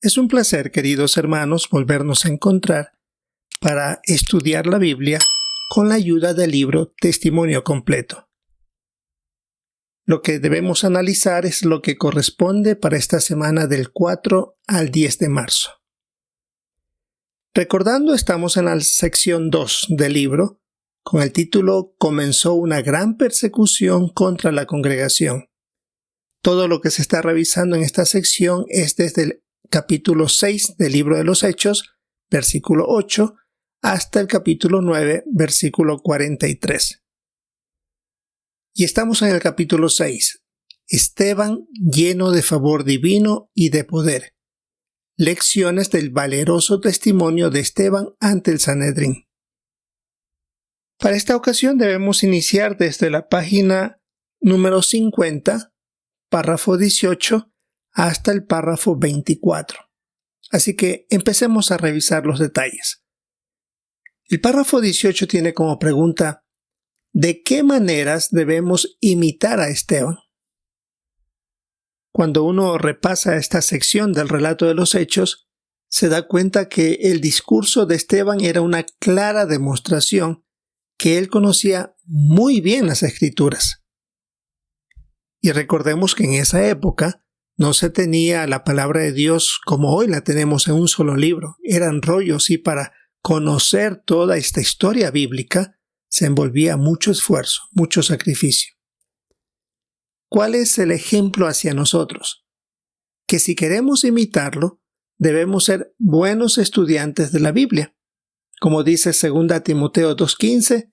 Es un placer, queridos hermanos, volvernos a encontrar para estudiar la Biblia con la ayuda del libro Testimonio Completo. Lo que debemos analizar es lo que corresponde para esta semana del 4 al 10 de marzo. Recordando, estamos en la sección 2 del libro, con el título Comenzó una gran persecución contra la congregación. Todo lo que se está revisando en esta sección es desde el capítulo 6 del libro de los Hechos, versículo 8, hasta el capítulo 9, versículo 43. Y estamos en el capítulo 6. Esteban lleno de favor divino y de poder. Lecciones del valeroso testimonio de Esteban ante el Sanedrín. Para esta ocasión debemos iniciar desde la página número 50, párrafo 18, hasta el párrafo 24. Así que empecemos a revisar los detalles. El párrafo 18 tiene como pregunta: ¿de qué maneras debemos imitar a Esteban? Cuando uno repasa esta sección del relato de los Hechos, se da cuenta que el discurso de Esteban era una clara demostración que él conocía muy bien las Escrituras. Y recordemos que en esa época no se tenía la palabra de Dios como hoy la tenemos en un solo libro. Eran rollos y para conocer toda esta historia bíblica se envolvía mucho esfuerzo, mucho sacrificio. ¿Cuál es el ejemplo hacia nosotros? Que si queremos imitarlo, debemos ser buenos estudiantes de la Biblia. Como dice 2 Timoteo 2:15,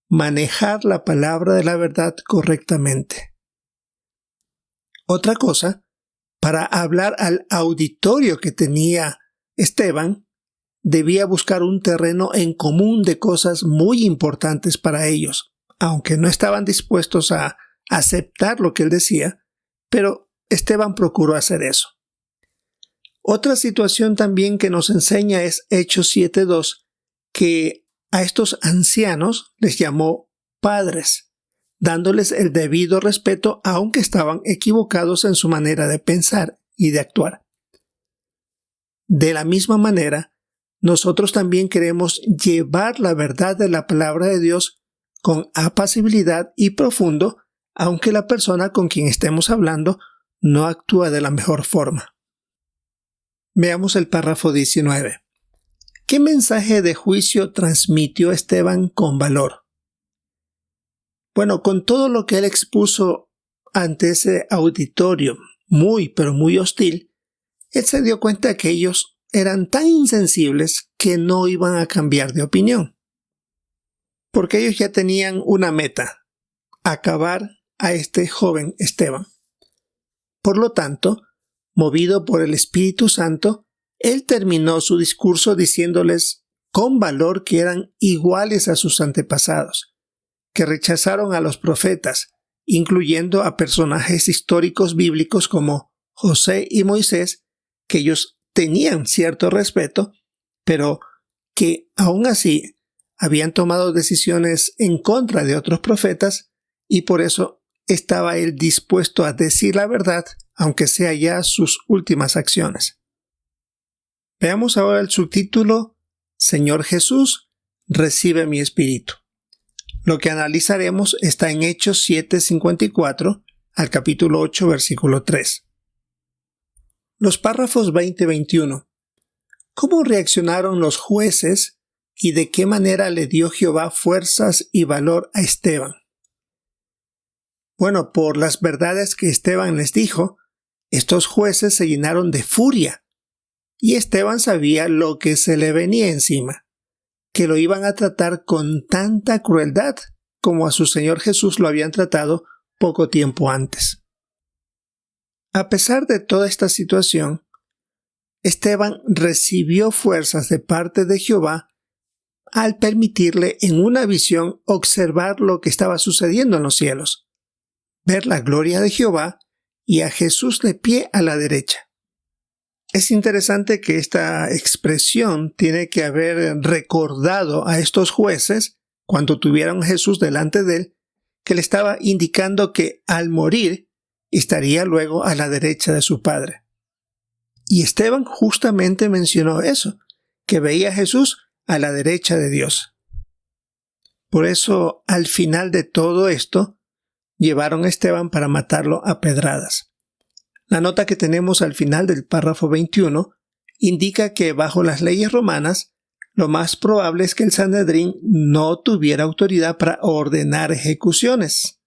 manejar la palabra de la verdad correctamente. Otra cosa, para hablar al auditorio que tenía Esteban, debía buscar un terreno en común de cosas muy importantes para ellos, aunque no estaban dispuestos a aceptar lo que él decía, pero Esteban procuró hacer eso. Otra situación también que nos enseña es Hechos 7:2, que a estos ancianos les llamó padres, dándoles el debido respeto aunque estaban equivocados en su manera de pensar y de actuar. De la misma manera, nosotros también queremos llevar la verdad de la palabra de Dios con apacibilidad y profundo, aunque la persona con quien estemos hablando no actúa de la mejor forma. Veamos el párrafo 19. ¿Qué mensaje de juicio transmitió Esteban con valor? Bueno, con todo lo que él expuso ante ese auditorio muy, pero muy hostil, él se dio cuenta que ellos eran tan insensibles que no iban a cambiar de opinión. Porque ellos ya tenían una meta: acabar a este joven Esteban. Por lo tanto, movido por el Espíritu Santo, él terminó su discurso diciéndoles con valor que eran iguales a sus antepasados, que rechazaron a los profetas, incluyendo a personajes históricos bíblicos como José y Moisés, que ellos tenían cierto respeto, pero que aún así habían tomado decisiones en contra de otros profetas, y por eso estaba él dispuesto a decir la verdad, aunque sea ya sus últimas acciones. Veamos ahora el subtítulo: Señor Jesús, recibe mi espíritu. Lo que analizaremos está en Hechos 7:54 al capítulo 8, versículo 3. Los párrafos 20 y 21. ¿Cómo reaccionaron los jueces y de qué manera le dio Jehová fuerzas y valor a Esteban? Bueno, por las verdades que Esteban les dijo, estos jueces se llenaron de furia, y Esteban sabía lo que se le venía encima, que lo iban a tratar con tanta crueldad como a su Señor Jesús lo habían tratado poco tiempo antes. A pesar de toda esta situación, Esteban recibió fuerzas de parte de Jehová al permitirle en una visión observar lo que estaba sucediendo en los cielos, ver la gloria de Jehová y a Jesús de pie a la derecha. Es interesante que esta expresión tiene que haber recordado a estos jueces, cuando tuvieron a Jesús delante de él, que le estaba indicando que al morir estaría luego a la derecha de su Padre. Y Esteban justamente mencionó eso, que veía a Jesús a la derecha de Dios. Por eso, al final de todo esto, llevaron a Esteban para matarlo a pedradas. La nota que tenemos al final del párrafo 21 indica que bajo las leyes romanas, lo más probable es que el Sanedrín no tuviera autoridad para ordenar ejecuciones.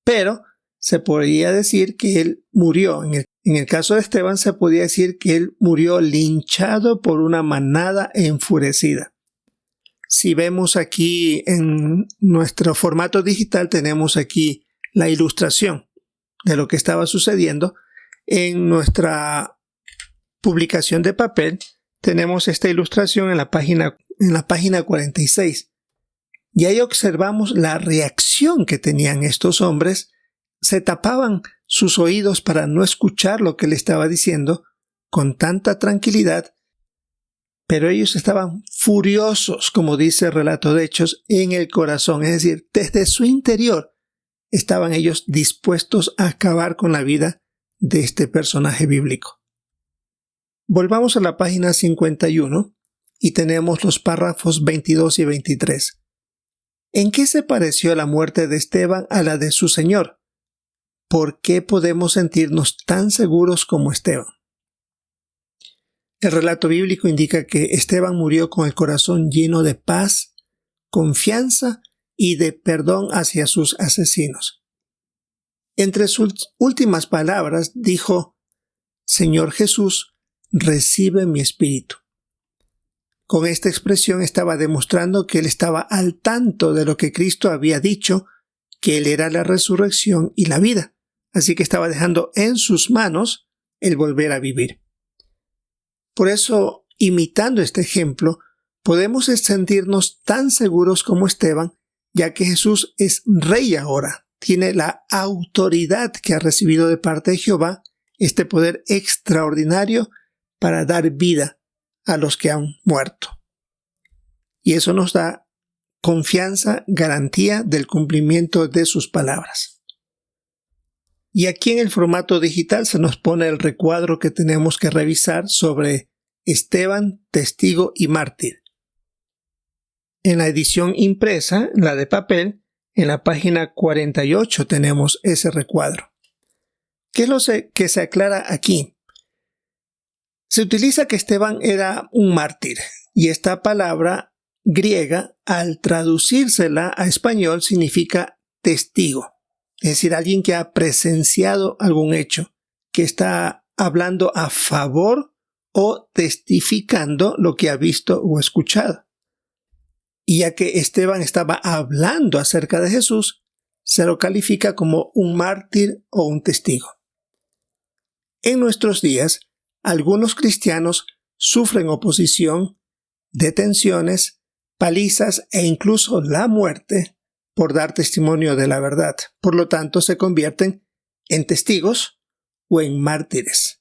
Pero se podría decir que él murió. En el caso de Esteban se podía decir que él murió linchado por una manada enfurecida. Si vemos aquí en nuestro formato digital, tenemos aquí la ilustración de lo que estaba sucediendo. En nuestra publicación de papel tenemos esta ilustración en la página 46. Y ahí observamos la reacción que tenían estos hombres. Se tapaban sus oídos para no escuchar lo que le estaba diciendo con tanta tranquilidad, pero ellos estaban furiosos, como dice el relato de Hechos, en el corazón, es decir, desde su interior estaban ellos dispuestos a acabar con la vida de este personaje bíblico. Volvamos a la página 51 y tenemos los párrafos 22 y 23. ¿En qué se pareció la muerte de Esteban a la de su Señor? ¿Por qué podemos sentirnos tan seguros como Esteban? El relato bíblico indica que Esteban murió con el corazón lleno de paz, confianza y de perdón hacia sus asesinos. Entre sus últimas palabras dijo: Señor Jesús, recibe mi espíritu. Con esta expresión estaba demostrando que él estaba al tanto de lo que Cristo había dicho, que él era la resurrección y la vida. Así que estaba dejando en sus manos el volver a vivir. Por eso, imitando este ejemplo, podemos sentirnos tan seguros como Esteban, ya que Jesús es rey ahora, tiene la autoridad que ha recibido de parte de Jehová, este poder extraordinario para dar vida a los que han muerto. Y eso nos da confianza, garantía del cumplimiento de sus palabras. Y aquí en el formato digital se nos pone el recuadro que tenemos que revisar sobre Esteban, testigo y mártir. En la edición impresa, la de papel, en la página 48 tenemos ese recuadro. ¿Qué es lo que se aclara aquí? Se utiliza que Esteban era un mártir, y esta palabra griega, al traducírsela a español, significa testigo. Es decir, alguien que ha presenciado algún hecho, que está hablando a favor o testificando lo que ha visto o escuchado. Y ya que Esteban estaba hablando acerca de Jesús, se lo califica como un mártir o un testigo. En nuestros días, algunos cristianos sufren oposición, detenciones, palizas e incluso la muerte por dar testimonio de la verdad. Por lo tanto, se convierten en testigos o en mártires.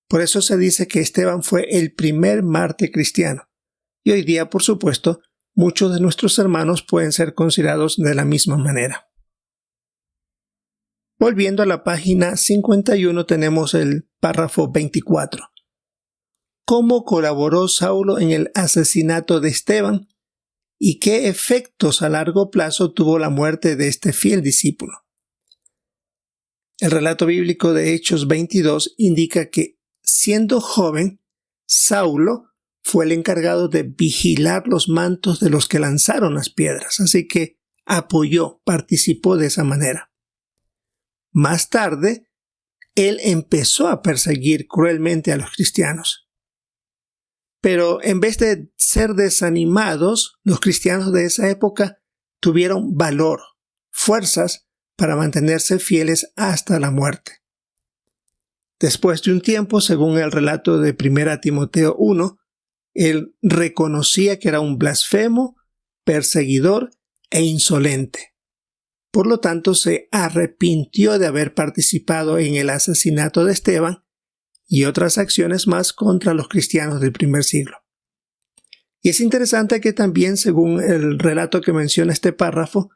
Por eso se dice que Esteban fue el primer mártir cristiano. Y hoy día, por supuesto, muchos de nuestros hermanos pueden ser considerados de la misma manera. Volviendo a la página 51 tenemos el párrafo 24. ¿Cómo colaboró Saulo en el asesinato de Esteban? ¿Y qué efectos a largo plazo tuvo la muerte de este fiel discípulo? El relato bíblico de Hechos 22 indica que, siendo joven, Saulo fue el encargado de vigilar los mantos de los que lanzaron las piedras, así que apoyó, participó de esa manera. Más tarde, él empezó a perseguir cruelmente a los cristianos. Pero en vez de ser desanimados, los cristianos de esa época tuvieron valor, fuerzas para mantenerse fieles hasta la muerte. Después de un tiempo, según el relato de 1 Timoteo 1, él reconocía que era un blasfemo, perseguidor e insolente. Por lo tanto, se arrepintió de haber participado en el asesinato de Esteban y otras acciones más contra los cristianos del primer siglo. Y es interesante que también, según el relato que menciona este párrafo,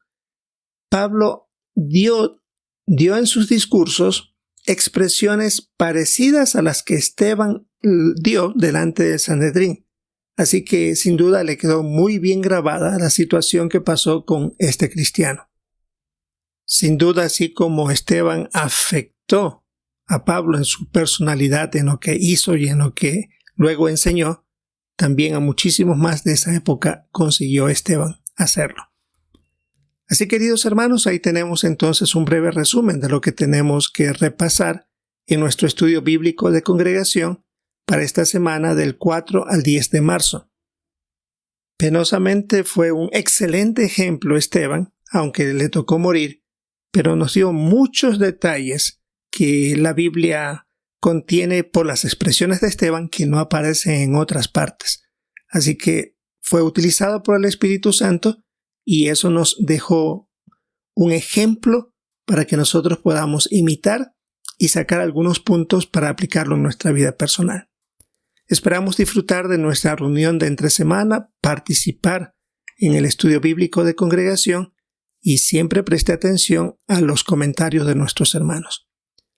Pablo dio en sus discursos expresiones parecidas a las que Esteban dio delante del Sanedrín. Así que sin duda le quedó muy bien grabada la situación que pasó con este cristiano. Sin duda, así como Esteban afectó a Pablo en su personalidad, en lo que hizo y en lo que luego enseñó, también a muchísimos más de esa época consiguió Esteban hacerlo. Así, queridos hermanos, ahí tenemos entonces un breve resumen de lo que tenemos que repasar en nuestro estudio bíblico de congregación para esta semana del 4 al 10 de marzo. Penosamente fue un excelente ejemplo Esteban, aunque le tocó morir, pero nos dio muchos detalles que la Biblia contiene por las expresiones de Esteban que no aparecen en otras partes. Así que fue utilizado por el Espíritu Santo y eso nos dejó un ejemplo para que nosotros podamos imitar y sacar algunos puntos para aplicarlo en nuestra vida personal. Esperamos disfrutar de nuestra reunión de entre semana, participar en el estudio bíblico de congregación y siempre preste atención a los comentarios de nuestros hermanos.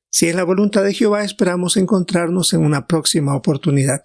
Si es la voluntad de Jehová, esperamos encontrarnos en una próxima oportunidad.